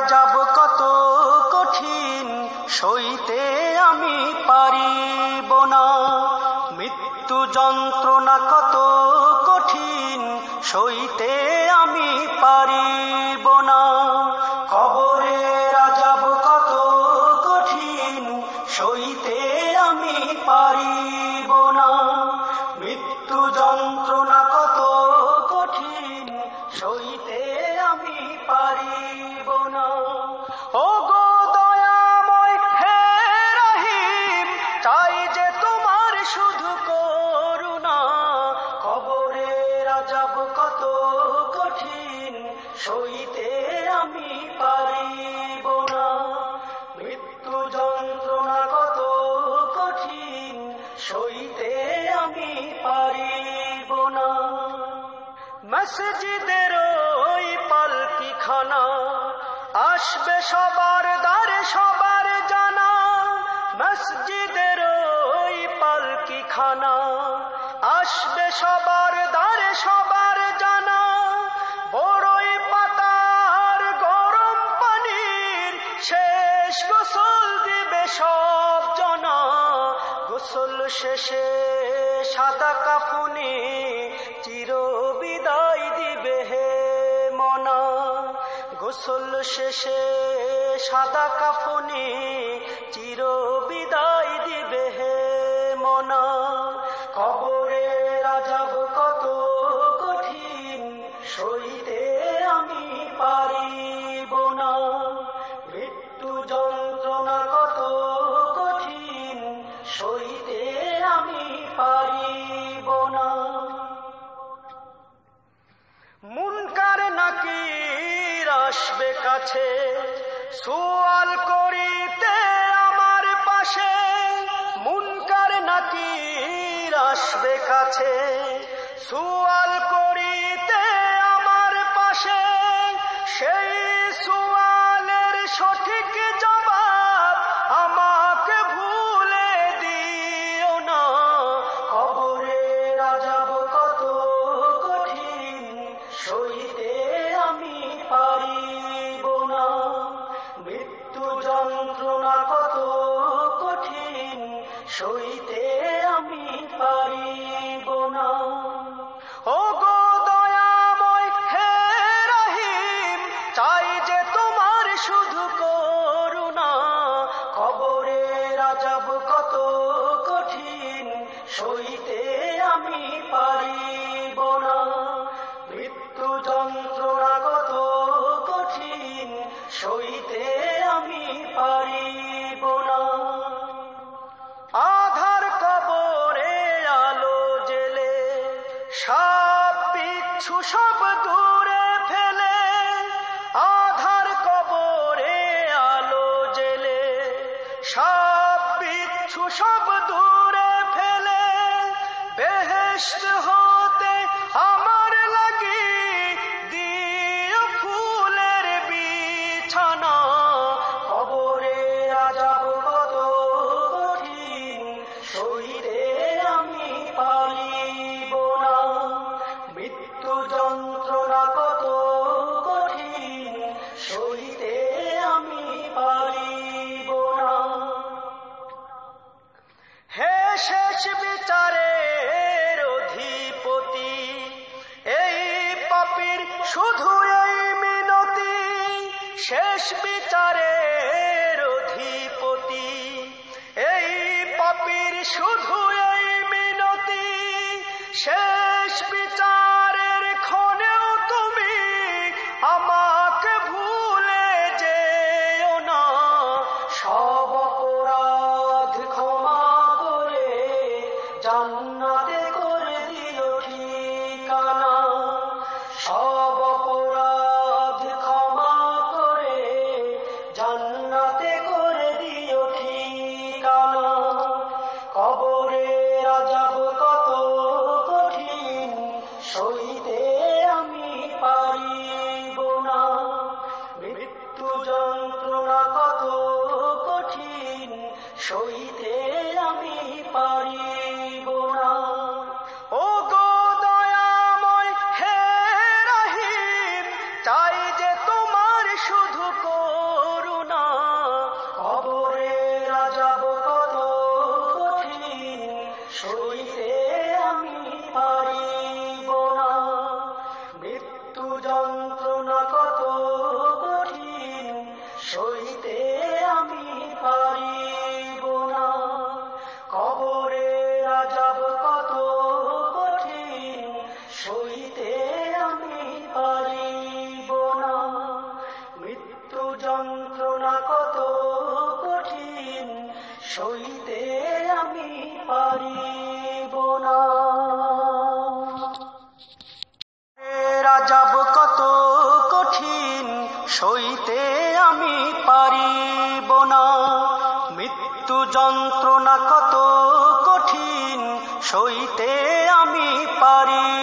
আযাব কত কঠিন সইতে আমি পারিব না, মৃত্যু যন্ত্রণা কত কঠিন সইতে আমি পারিব না, কবরের আযাব কত কঠিন সইতে আমি পারিব না, মৃত্যু যন্ত্রণা কত কঠিন সইতে আমি পারিব না। ও গো দয়াময় হে রহিম, চাই যে তোমার শুধু করুণা, কবরের আযাব কত কঠিন সইতে আমি পারিব না, মৃত্যু যন্ত্রণা কত কঠিন সইতে আমি পারিব না। মসজিদের ওই পালকিখানা আসবে সবার দ্বারে সবার জানা, মসজিদের ওই পালকিখানা আসবে সবার দ্বারে সবার জানা, বড়ই পাতার গরম পানির শেষ গোসল দিবে সব জনা, গোসল শেষে সাদা কাফনে চির বিদায় দিবে হে মনা, গোসল শেষে সাদা কাফনে চির বিদায় দিবে হে মনা, কবরের আযাব কত কঠিন সইতে আমি পারিব না, মৃত্যু যন্ত্রণা কত কঠিন সইতে আমি পারিব না। মুনকার নাকির আসবে কাছে সুয়াল করিতে আমার পাশে, মুনকার নাকির আসবে কাছে সুয়াল করিতে আমার পাশে, সেই সুয়ালের সঠিক জবাব আমাকে ভুলে দিও না, কবরের আযাব কত কঠিন সইতে আমি পারিব না, মৃত্যু যন্ত্রণা কত কঠিন সইতে আমি পারিব না। ও গো দয়াময় হে রহিম, চাই যে তোমার শুধু করুণা, কবরের আযাব কত কঠিন সইতে আমি পারিব না, মৃত্যু যন্ত্রণা কত কঠিন সইতে আমি পারিব না। আধার কবরে আলো জেলে সাপ বিচ্ছু সব দূরে ফেলে, আধার কবরে আলো জেলে সাপ বিচ্ছু সব দূরে ফেলে, বেহেশত হতে আমার লাগি দিও ফুলের বিছানা, কবরের আযাব কত কঠিন সইতে আমি পারিব না, মৃত্যু যন্ত্রণা কত কঠিন সইতে আমি পারিব না। হে শেষ বিচারের অধিপতি, এই পাপীর শুধু এই মিনতি, শেষ বিচারের অধিপতি, এই পাপীর শুধু এই মিনতি, শেষ বিচারের ক্ষণেও তুমি আমাকে ভুলে যেও না, সব অপরাধ ক্ষমা করে জান্নাতে করে দিও ঠিকানা, সব অপরাধ ক্ষমা করে জান্নাতে করে দিও ঠিকানা, কবরের আযাব কত কঠিন সইতে আমি পারিব না, মৃত্যু যন্ত্রণা কত কঠিন সইতে আমি পারিব না। ও গো দয়াময় হে রহিম, চাই যে তোমার শুধু যন্ত্রণা কত কঠিন সইতে আমি পারিব না, কবরের আযাব কত কঠিন সইতে আমি পারিব না, মৃত্যু যন্ত্রণা কত কঠিন সইতে আমি পারিব না। আযাব কত কঠিন সইতে আমি পারিব না, মৃত্যু যন্ত্রণা কত কঠিন সইতে আমি পারি